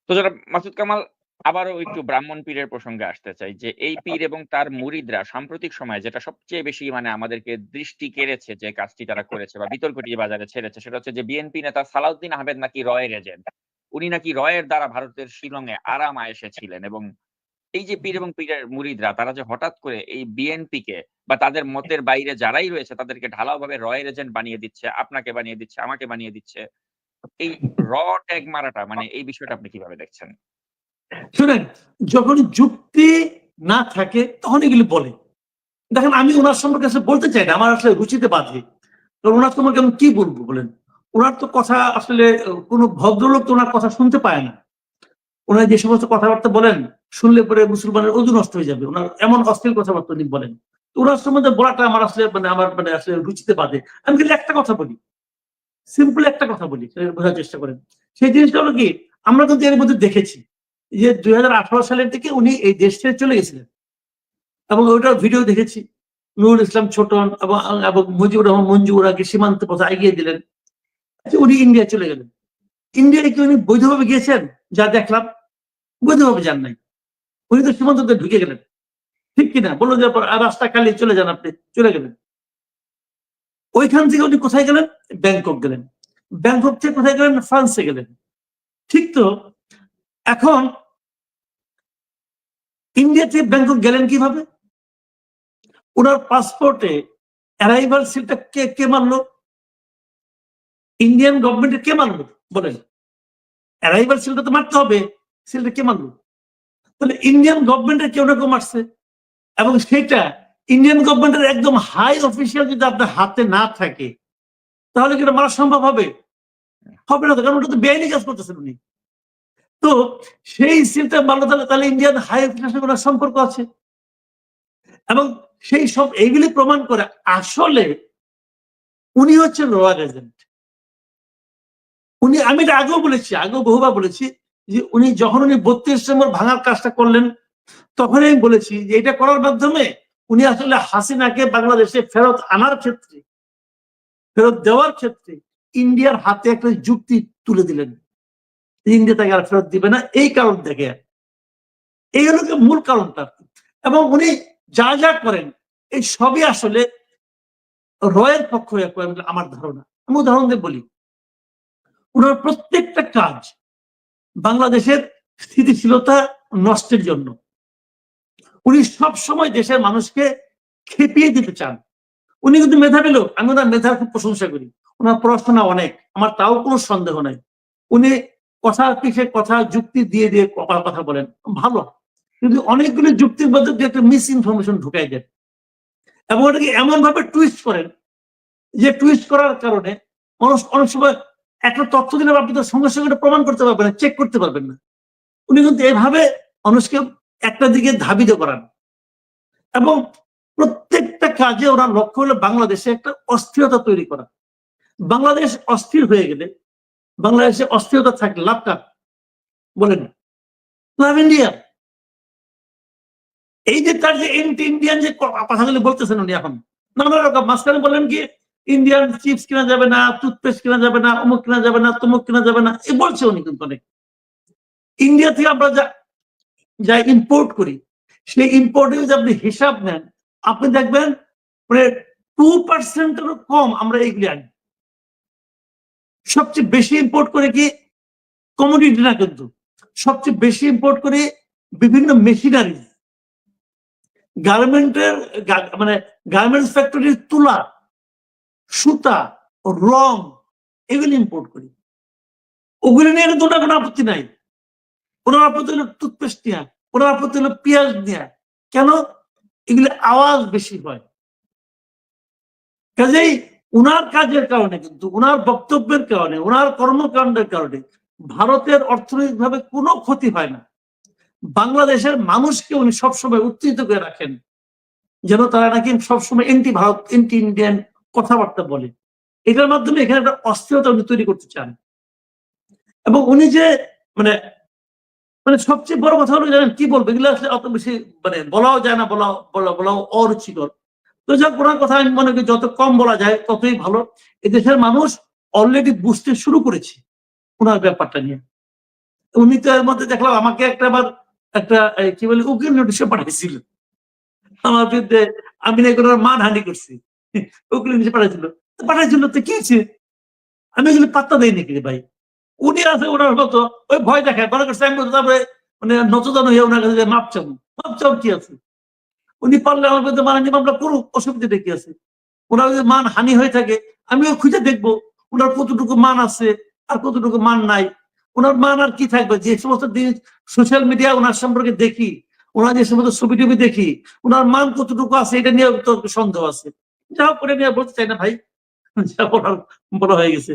তো যারা মাসুদ কামাল আবারও একটু ব্রাহ্মণ পীরের প্রসঙ্গে আসতে চাই যে এই পীর এবং তার মুরিদরা সাম্প্রতিক সময়ে যেটা সবচেয়ে বেশি মানে আমাদেরকে দৃষ্টি কেড়েছে যে কাজটি তারা করেছে বা বিতর্কটি বাজারে ছেড়েছে সেটা হচ্ছে যে বিএনপি নেতা সালাউদ্দিন আহমেদ নাকি রয়ের এজেন্ট। উনি নাকি রয়ের দ্বারা ভারতের শিলংয়ে আরাম আয়েশে ছিলেন এবং এই যে পীর এবং পীরের মুরিদরা তারা যে হঠাৎ করে এই বিএনপিকে বা তাদের মতের বাইরে যারাই রয়েছে তাদেরকে ঢালাওভাবে রয়ের এজেন্ট বানিয়ে দিচ্ছে, আপনাকে বানিয়ে দিচ্ছে, আমাকে বানিয়ে দিচ্ছে। এই র ট্যাগ মারাটা মানে এই বিষয়টা আপনি কিভাবে দেখছেন? শুনেন, যখন যুক্তি না থাকে তখন এগুলি বলে। দেখেন, আমি ওনার সম্পর্কে আসলে বলতে চাই না, আমার আসলে রুচিতে বাধে। কারণ ওনার সম্পর্কে আমি কি বলবো বলেন? ওনার তো কথা আসলে কোনো ভদ্রলোক তো ওনার কথা শুনতে পায় না। ওনার যে সমস্ত কথাবার্তা বলেন, শুনলে পরে মুসলমানের অজু নষ্ট হয়ে যাবে। ওনার এমন অশ্লীল কথাবার্তা উনি বলেন। তো ওনার সম্বন্ধে বলাটা আমার আসলে আমার আসলে রুচিতে বাধে। আমি কিন্তু একটা কথা বলি, সিম্পল একটা কথা বলি, বোঝার চেষ্টা করেন। সেই জিনিসটা হলো কি, আমরা কিন্তু এর মধ্যে দেখেছি যে 2018 সালের দিকে উনি এই দেশ ছেড়ে চলে গেছিলেন এবং ওইটার ভিডিও দেখেছি। নুরুল ইসলাম ছোটন এবং মুজিবুর রহমান মঞ্জু ওরাকে সীমান্ত পথে এগিয়ে দিলেন। উনি ইন্ডিয়া চলে গেলেন। ইন্ডিয়ায় কি উনি বৈধভাবে গিয়েছেন? যা দেখলাম, বৈধভাবে যান নাই। উনি তো সীমান্ততে ঢুকে গেলেন, ঠিক কিনা বললো যে রাস্তা খালি, চলে যান, আপনি চলে গেলেন। ওইখান থেকে উনি কোথায় গেলেন? ব্যাংকক গেলেন। ব্যাংকক থেকে কোথায় গেলেন? ফ্রান্সে গেলেন। ঠিক তো। এখন ইন্ডিয়া থেকে ব্যাংকক গেলেন কিভাবে? ওনার পাসপোর্টে অ্যারাইভাল সিলটা কে মানলো? ইন্ডিয়ান গভর্নমেন্টের কে মানলো বলেন? অ্যারাইভাল সিলটা তো মারতে হবে, সিলটা কে মানলো? তাহলে ইন্ডিয়ান গভর্নমেন্টের কেউ না কেউ মারছে, এবং সেটা ইন্ডিয়ান গভর্নমেন্টের একদম হাই অফিসিয়াল যদি আপনার হাতে না থাকে তাহলে কি এটা মারা সম্ভব হবে? হবে না, কারণ ওটা তো বেআইনি কাজ করতেছেন উনি। তো সেই সিলটা মানলো, তাহলে ইন্ডিয়ান হাই অফিসের সাথে ওনার সম্পর্ক আছে। এবং সেই সব এইগুলি প্রমাণ করে আসলে উনি হচ্ছেন রয়্যাল এজেন্ট। উনি, আমি এটা আগেও বলেছি, আগেও বহুবার বলেছি যে উনি যখন 32 নম্বর ভাঙার কাজটা করলেন তখনই আমি বলেছি যে এটা করার মাধ্যমে উনি আসলে হাসিনাকে বাংলাদেশে ফেরত আনার ক্ষেত্রে, ফেরত দেওয়ার ক্ষেত্রে ইন্ডিয়ার হাতে একটা যুক্তি তুলে দিলেন। ইন্ডিয়া তাকে আর ফেরত দিবে না এই কারণ থেকে। এই হলো মূল কারণটা। এবং উনি যা যা করেন এই সবই আসলে রয়ের পক্ষ হয়ে করেন বলে আমার ধারণা। আমি উদাহরণ দিয়ে বলি, ওনার প্রত্যেকটা কাজ বাংলাদেশের স্থিতিশীলতা নষ্টের জন্য। উনি সব সময় দেশের মানুষকে খেপিয়ে দিতে চান। উনি কিন্তু মেধাবী লোক, আমি ওনার মেধার খুব প্রশংসা করি। ওনার পড়াশোনা অনেক, আমার তাও কোনো সন্দেহ নাই। উনি কথা যুক্তি দিয়ে দিয়ে কথা বলেন, ভালো। কিন্তু অনেকগুলো যুক্তির মধ্যে দিয়ে একটা মিস ইনফরমেশন ঢুকাই দেন এবং ওটাকে এমন ভাবে টুইস্ট করেন যে টুইস্ট করার কারণে মানুষ অনেক সময় একটা তথ্য দিলে আপনি তো সঙ্গে সঙ্গে প্রমাণ করতে পারবেন না, চেক করতে পারবেন না। উনি কিন্তু এভাবে মানুষকে একটা দিকে ধাবিত করান এবং প্রত্যেকটা কাজে ওনার লক্ষ্য হলো বাংলাদেশে একটা অস্থিরতা তৈরি করা। বাংলাদেশ অস্থির হয়ে গেলে, বাংলাদেশে অস্থিরতা থাকলে লাভটা বলেন, লাভ ইন্ডিয়া। এই যে তার যে এন্টি ইন্ডিয়ান যে কথাগুলো বলতেছেন উনি এখন নানা রকম, মাঝখানে বলেন কি ইন্ডিয়ান চিপস কিনা যাবে না, টুথপেস্ট কিনা যাবে না, অমুক কিনা যাবে না, তমুক কিনা যাবে না, এই বলছে উনি। কিন্তু অনেক ইন্ডিয়া থেকে আমরা যা ইম্পোর্ট করি সেই ইম্পোর্টে যদি আপনি হিসাব নেন, আপনি দেখবেন মানে 2%-এরও কম আমরা এইগুলি আনি। সবচেয়ে বেশি ইম্পোর্ট করে কি কমোডিটি না, কিন্তু সবচেয়ে বেশি ইম্পোর্ট করে বিভিন্ন মেশিনারি, গার্মেন্টের মানে গার্মেন্টস ফ্যাক্টরির তুলা, সুতা, রং, এগুলি ইম্পোর্ট করি। ওগুলি নিয়ে ওনার কোনো আপত্তি নাই। ওনার আপত্তি হলো টুথপেস্ট নেওয়া, ওনার আপত্তি হলো পেঁয়াজ নেওয়া। কেন? এগুলি আওয়াজ বেশি হয়। কাজেই উনার কাজের কারণে, কিন্তু উনার বক্তব্যের কারণে, উনার কর্মকাণ্ডের কারণে ভারতের অর্থনৈতিকভাবে কোনো ক্ষতি হয় না। বাংলাদেশের মানুষকে উনি সবসময় উত্তেজিত করে রাখেন যেন তারা নাকি সবসময় এন্টি ভারত, এন্টি ইন্ডিয়ান কথাবার্তা বলে। এটার মাধ্যমে এখানে একটা অস্থিরতা উনি তৈরি করতে চান। এবং উনি যে মানে মানে সবচেয়ে বড় কথা হলো, জানেন কি বলবো, এগুলো আসলে অত বেশি মানে বলাও যায় না, বলাও অরুচিকর। তো যাক, ওনার কথা আমি মনে করি যত কম বলা যায় ততই ভালো। এদেশের মানুষ অলরেডি বুঝতে শুরু করেছে ওনার ব্যাপারটা নিয়ে। উনি তো এর মধ্যে দেখলাম আমাকে একটা কি বলে উকিল নোটিশে পাঠাইছিল আমার বিরুদ্ধে, আমি নাকি ওনার মানহানি করছি। উকিল নোটিশে পাঠাইছিল তো কি হয়েছে? আমি এগুলো পাত্তা দেই নাকি রে ভাই? উনি আছে ওনার মতো ওই ভয় দেখায়, মনে করছে আমি তারপরে মানে নতজানু হয়ে ওনার কাছে মাপ চাবো কি আছে? উনি পারলে আমার বিরুদ্ধে মানহানি মামলা করুক, অসুবিধা কি আছে? ওনার যদি মান হানি হয়ে থাকে আমিও খুঁজে দেখবো ওনার কতটুকু মান আছে আর কতটুকু মান নাই। ওনার মান আর কি থাকবে? যে সমস্ত সোশ্যাল মিডিয়া ওনার সম্পর্কে দেখি, ওনার যে সমস্ত ছবি টবি দেখি, ওনার মান কতটুকু আছে এটা নিয়ে তো সন্দেহ আছে। যা করে নিয়ে বলতে চাই না ভাই, যা বলার বলা হয়ে গেছে।